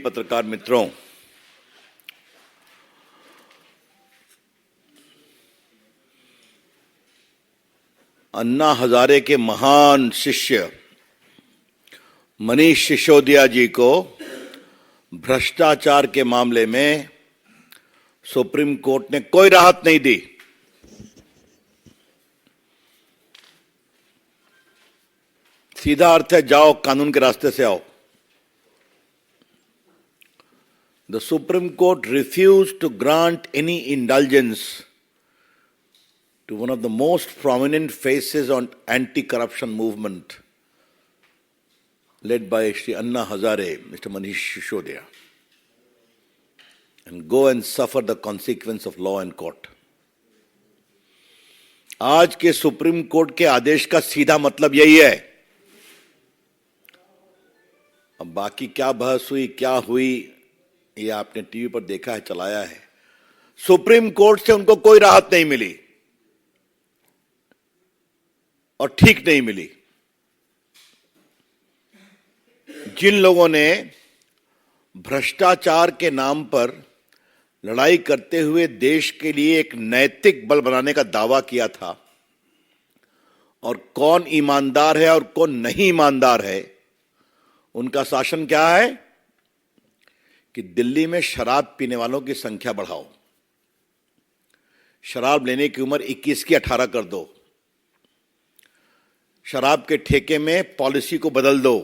पत्रकार मित्रों, अन्ना हजारे के महान शिष्य मनीष सिसोदिया जी को भ्रष्टाचार के मामले में सुप्रीम कोर्ट ने कोई राहत नहीं दी। सीधा अर्थ है, जाओ कानून के रास्ते से आओ। The Supreme Court refused to grant any indulgence to one of the most prominent faces on anti-corruption movement led by Shri Anna Hazare, Mr. Manish Sisodia, and go and suffer the consequence of law and court. आज के supreme court के आदेश का सीधा मतलब यही है। अब बाकी क्या बहस हुई, क्या हुई, ये आपने टीवी पर देखा है, चलाया है। सुप्रीम कोर्ट से उनको कोई राहत नहीं मिली और ठीक नहीं मिली। जिन लोगों ने भ्रष्टाचार के नाम पर लड़ाई करते हुए देश के लिए एक नैतिक बल बनाने का दावा किया था, और कौन ईमानदार है और कौन नहीं ईमानदार है, उनका शासन क्या है कि दिल्ली में शराब पीने वालों की संख्या बढ़ाओ, शराब लेने की उम्र 21 की 18 कर दो, शराब के ठेके में पॉलिसी को बदल दो,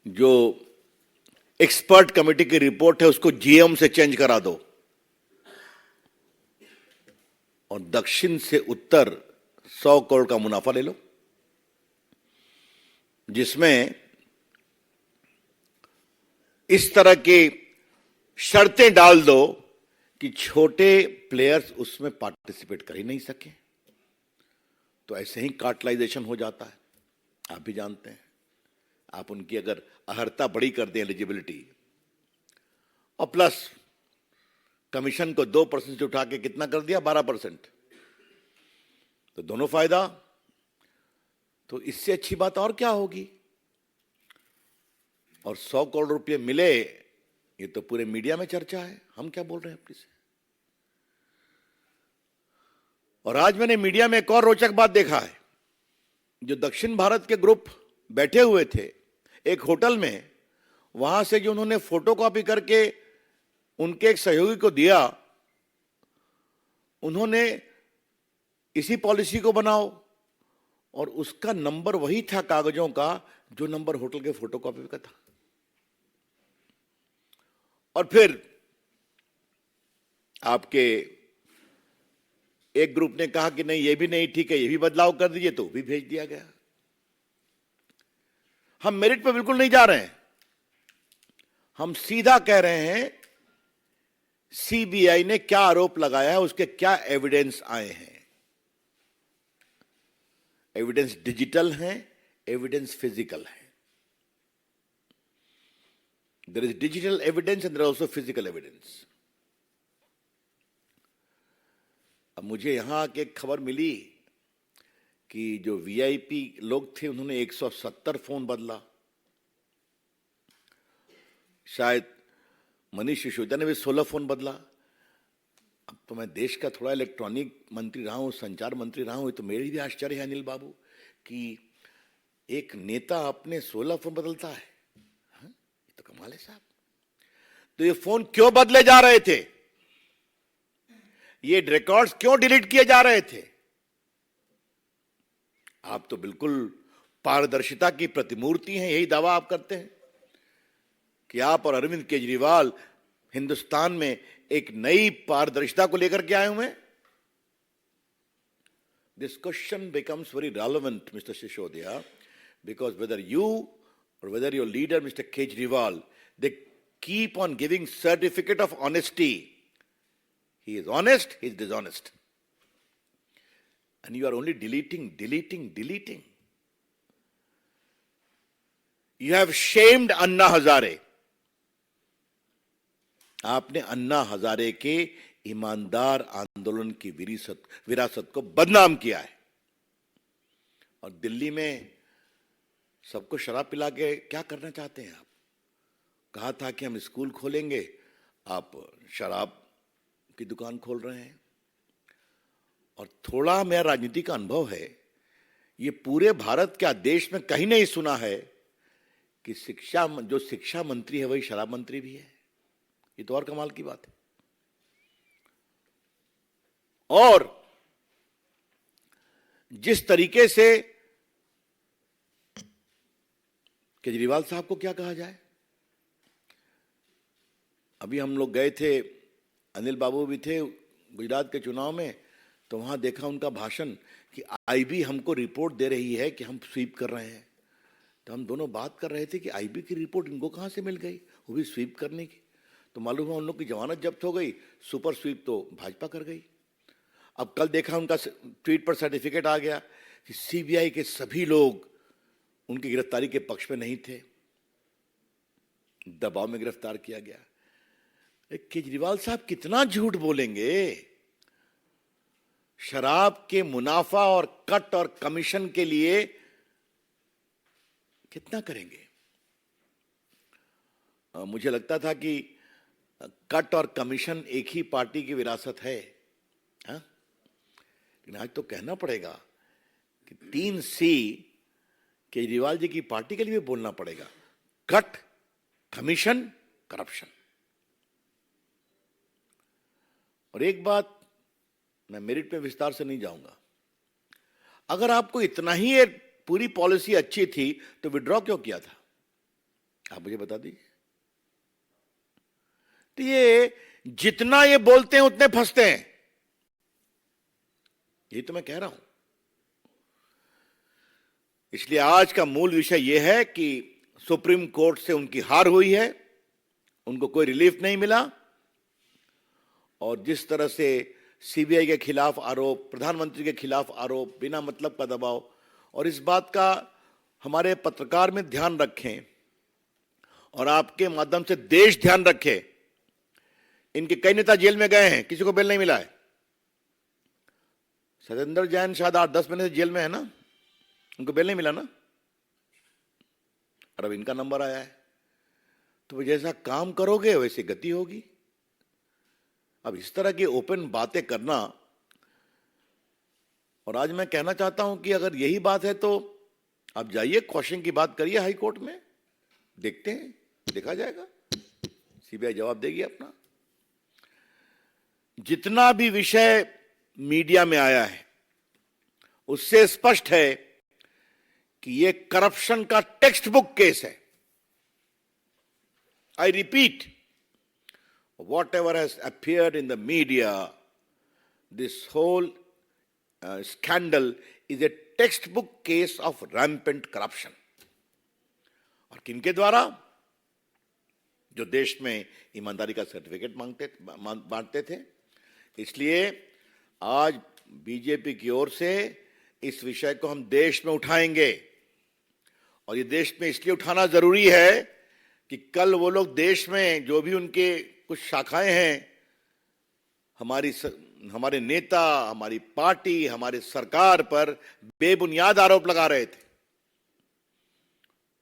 जो एक्सपर्ट कमेटी की रिपोर्ट है उसको जीएम से चेंज करा दो, और दक्षिण से उत्तर 100 करोड़ का मुनाफा ले लो, जिसमें इस तरह की शर्तें डाल दो कि छोटे प्लेयर्स उसमें पार्टिसिपेट कर ही नहीं सके। तो ऐसे ही कार्टलाइजेशन हो जाता है, आप भी जानते हैं। आप उनकी अगर अर्हता बड़ी कर दें, एलिजिबिलिटी, और प्लस कमीशन को 2% से उठा के कितना कर दिया, 12%, तो दोनों फायदा। तो इससे अच्छी बात और क्या होगी। और 100 करोड़ रुपए मिले, ये तो पूरे मीडिया में चर्चा है, हम क्या बोल रहे हैं अपनी से। और आज मैंने मीडिया में एक और रोचक बात देखा है। जो दक्षिण भारत के ग्रुप बैठे हुए थे एक होटल में, वहां से जो उन्होंने फोटोकॉपी करके उनके एक सहयोगी को दिया, उन्होंने इसी पॉलिसी को बनाओ, और उसका नंबर वही था कागजों का जो नंबर होटल के फोटोकॉपी का था। और फिर आपके एक ग्रुप ने कहा कि नहीं, ये भी नहीं ठीक है, ये भी बदलाव कर दीजिए, तो भी भेज दिया गया। हम मेरिट पर बिल्कुल नहीं जा रहे हैं, हम सीधा कह रहे हैं सीबीआई ने क्या आरोप लगाया है, उसके क्या एविडेंस आए हैं। एविडेंस डिजिटल है, एविडेंस फिजिकल है। There is digital evidence and there is also physical evidence. अब मुझे यहां आके एक खबर मिली कि जो वीआईपी लोग थे उन्होंने 170 फोन बदला। शायद मनीष सिसोदिया ने भी 16 फोन बदला। अब तो मैं देश का थोड़ा इलेक्ट्रॉनिक मंत्री रहा हूं, संचार मंत्री रहा हूं, तो मेरी भी आश्चर्य है अनिल बाबू कि एक नेता अपने 16 फोन बदलता है। तो कमाल है साहब। तो ये फोन क्यों बदले जा रहे थे, ये रिकॉर्ड्स क्यों डिलीट किए जा रहे थे। आप तो बिल्कुल पारदर्शिता की प्रतिमूर्ति हैं, यही दावा आप करते हैं कि आप और अरविंद केजरीवाल हिंदुस्तान में एक नई पारदर्शिता को लेकर के आए हुए हैं। This question becomes very relevant mister Sisodia, because whether you or whether your leader, Mr. Kejriwal, they keep on giving certificate of honesty. He is honest, he is dishonest. And you are only deleting. You have shamed Anna Hazare. आपने अन्ना हजारे के ईमानदार आंदोलन की विरासत को बदनाम किया है। और दिल्ली में सबको शराब पिला के क्या करना चाहते हैं आप? कहा था कि हम स्कूल खोलेंगे, आप शराब की दुकान खोल रहे हैं। और थोड़ा मेरा राजनीति का अनुभव है, ये पूरे भारत के देश में कहीं नहीं सुना है कि जो शिक्षा मंत्री है वही शराब मंत्री भी है। ये तो और कमाल की बात है। और जिस तरीके से केजरीवाल साहब को क्या कहा जाए, अभी हम लोग गए थे, अनिल बाबू भी थे गुजरात के चुनाव में, तो वहां देखा उनका भाषण कि आईबी हमको रिपोर्ट दे रही है कि हम स्वीप कर रहे हैं। तो हम दोनों बात कर रहे थे कि आईबी की रिपोर्ट इनको कहां से मिल गई, वो भी स्वीप करने की। तो मालूम हुआ उन लोग की जमानत जब्त हो गई, सुपर स्वीप तो भाजपा कर गई। अब कल देखा उनका ट्वीट पर सर्टिफिकेट आ गया कि सीबीआई के सभी लोग उनकी गिरफ्तारी के पक्ष में नहीं थे, दबाव में गिरफ्तार किया गया। केजरीवाल साहब कितना झूठ बोलेंगे? शराब के मुनाफा और कट और कमीशन के लिए कितना करेंगे? मुझे लगता था कि कट और कमीशन एक ही पार्टी की विरासत है, हाँ? लेकिन आज तो कहना पड़ेगा कि 3C केजरीवाल जी की पार्टी के लिए भी बोलना पड़ेगा। Cut, commission, corruption. और एक बात, मैं मेरिट में विस्तार से नहीं जाऊंगा, अगर आपको इतना ही ये पूरी पॉलिसी अच्छी थी तो विड्रॉ क्यों किया था? आप मुझे बता दीजिए। तो ये जितना ये बोलते हैं उतने फंसते हैं, ये तो मैं कह रहा हूं। इसलिए आज का मूल विषय यह है कि सुप्रीम कोर्ट से उनकी हार हुई है, उनको कोई रिलीफ नहीं मिला। और जिस तरह से सीबीआई के खिलाफ आरोप, प्रधानमंत्री के खिलाफ आरोप, बिना मतलब का दबाव, और इस बात का हमारे पत्रकार में ध्यान रखें और आपके माध्यम से देश ध्यान रखे, इनके कई नेता जेल में गए हैं, किसी को बेल नहीं मिला है। सत्येंद्र जैन शायद 8-10 महीने से जेल में है ना, उनको बेल नहीं मिला ना, और अब इनका नंबर आया है। तो जैसा काम करोगे वैसे गति होगी। अब इस तरह की ओपन बातें करना, और आज मैं कहना चाहता हूं कि अगर यही बात है तो आप जाइए, क्वेश्चन की बात करिए हाई कोर्ट में, देखते हैं, देखा जाएगा, सीबीआई जवाब देगी अपना। जितना भी विषय मीडिया में आया है उससे स्पष्ट है कि यह करप्शन का टेक्स्ट बुक केस है। I repeat, whatever has appeared in the media, this whole scandal is a textbook case of rampant corruption. और किनके द्वारा? जो देश में ईमानदारी का सर्टिफिकेट बांटते थे। इसलिए आज बीजेपी की ओर से इस विषय को हम देश में उठाएंगे, और ये देश में इसलिए उठाना जरूरी है कि कल वो लोग देश में जो भी उनके कुछ शाखाएं हैं, हमारे नेता, हमारी पार्टी, हमारी सरकार पर बेबुनियाद आरोप लगा रहे थे,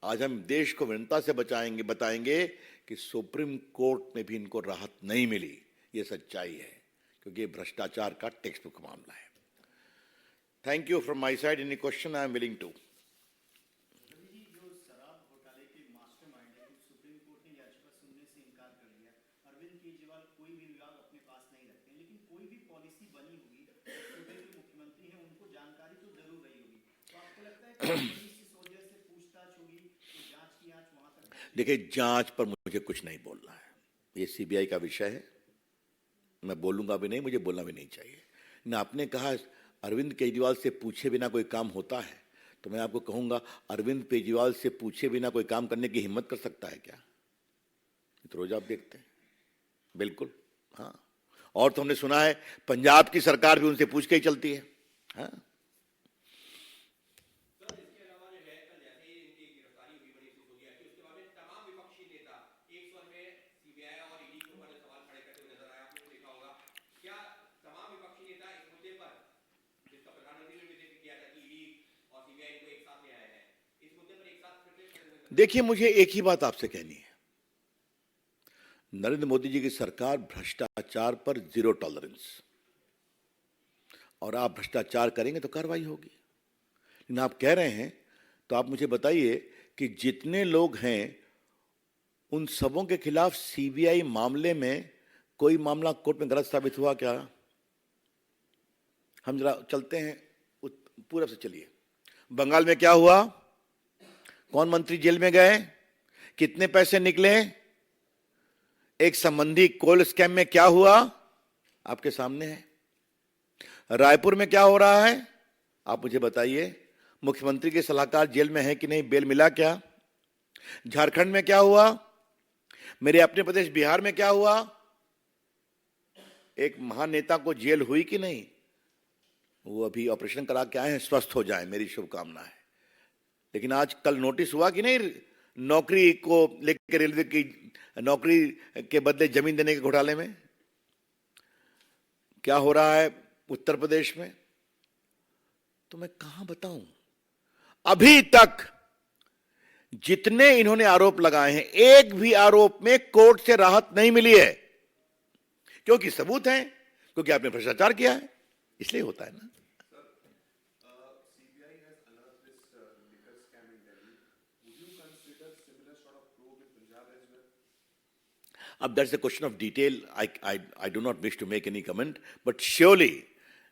आज हम देश को विनम्रता से बताएंगे कि सुप्रीम कोर्ट में भी इनको राहत नहीं मिली। ये सच्चाई है, क्योंकि ये भ्रष्टाचार का टेक्स्ट बुक मामला है। Thank you from my side. Any question I am willing to. देखिए, जांच पर मुझे कुछ नहीं बोलना है, ये सीबीआई का विषय है, मैं बोलूंगा भी नहीं, मुझे बोलना भी नहीं चाहिए ना। आपने कहा अरविंद केजरीवाल से पूछे बिना कोई काम होता है, तो मैं आपको कहूंगा अरविंद केजरीवाल से पूछे बिना कोई काम करने की हिम्मत कर सकता है क्या? तो रोज आप देखते हैं, बिल्कुल, हाँ। और तो हमने सुना है पंजाब की सरकार भी उनसे पूछ के ही चलती है, हाँ। देखिए, मुझे एक ही बात आपसे कहनी है। नरेंद्र मोदी जी की सरकार भ्रष्टाचार पर जीरो टॉलरेंस, और आप भ्रष्टाचार करेंगे तो कार्रवाई होगी। लेकिन आप कह रहे हैं तो आप मुझे बताइए कि जितने लोग हैं उन सबों के खिलाफ सीबीआई मामले में कोई मामला कोर्ट में गलत साबित हुआ क्या? हम जरा चलते हैं पूरब से, चलिए। बंगाल में क्या हुआ? कौन मंत्री जेल में गए? कितने पैसे निकले? एक संबंधी कोल स्कैम में क्या हुआ? आपके सामने है। रायपुर में क्या हो रहा है? आप मुझे बताइए। मुख्यमंत्री के सलाहकार जेल में है कि नहीं? बेल मिला क्या? झारखंड में क्या हुआ? मेरे अपने प्रदेश बिहार में क्या हुआ? एक महान नेता को जेल हुई कि नहीं? वो अभी ऑपरेशन करा के आए हैं, स्वस्थ हो जाए, मेरी शुभकामना है। लेकिन आज कल नोटिस हुआ कि नहीं? नौकरी को लेकर रेलवे की नौकरी के बदले जमीन देने के घोटाले में क्या हो रहा है उत्तर प्रदेश में? तो मैं कहां बताऊं। अभी तक जितने इन्होंने आरोप लगाए हैं, एक भी आरोप में कोर्ट से राहत नहीं मिली है। क्योंकि सबूत हैं, क्योंकि आपने भ्रष्टाचार किया है, इसलिए होता है ना। That's a question of detail. I do not wish to make any comment, but surely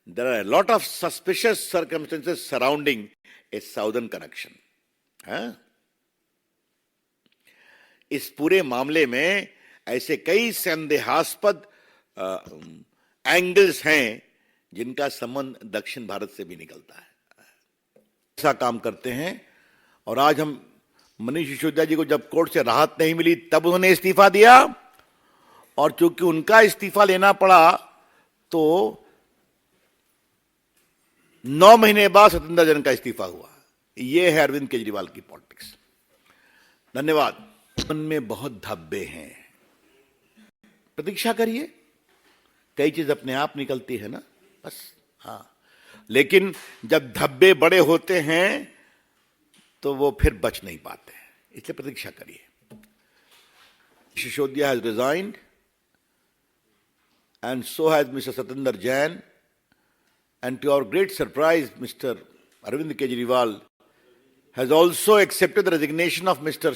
there are a lot of suspicious circumstances surrounding a southern connection. हाँ? इस पूरे मामले में ऐसे कई संदेहास्पद एंगल्स हैं जिनका संबंध दक्षिण भारत से भी निकलता है। ऐसा काम करते हैं, और आज हम मनीष सिसोदिया जी को जब कोर्ट से राहत नहीं मिली तब उन्होंने इस्तीफा दिया, और चूंकि उनका इस्तीफा लेना पड़ा तो 9 महीने बाद सत्येंद्र जैन का इस्तीफा हुआ। यह है अरविंद केजरीवाल की पॉलिटिक्स। धन्यवाद। मन में बहुत धब्बे हैं, प्रतीक्षा करिए, कई चीज अपने आप निकलती है ना, बस। हाँ, लेकिन जब धब्बे बड़े होते हैं तो वो फिर बच नहीं पाते हैं, इसलिए प्रतीक्षा करिए। Sisodia has resigned and so has Mr. Satinder Jain, and to our great surprise, Mr. Arvind Kejriwal has also accepted the resignation of Mr.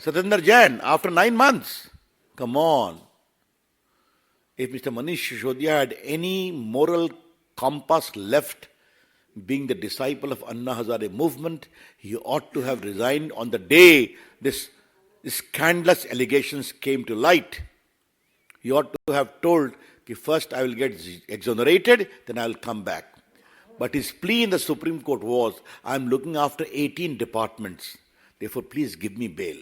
Satinder Jain after 9 months. Come on. If Mr. Manish Sisodia had any moral compass left, being the disciple of Anna Hazare movement, he ought to have resigned on the day this scandalous allegations came to light. He ought to have told, first I will get exonerated, then I will come back. But his plea in the Supreme Court was, I am looking after 18 departments, therefore please give me bail.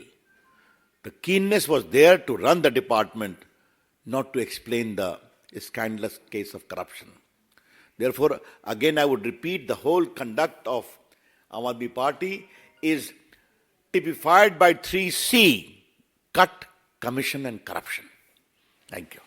The keenness was there to run the department, not to explain the scandalous case of corruption. Therefore, again I would repeat, the whole conduct of Aam Aadmi Party is typified by 3C: cut, commission and corruption. Thank you.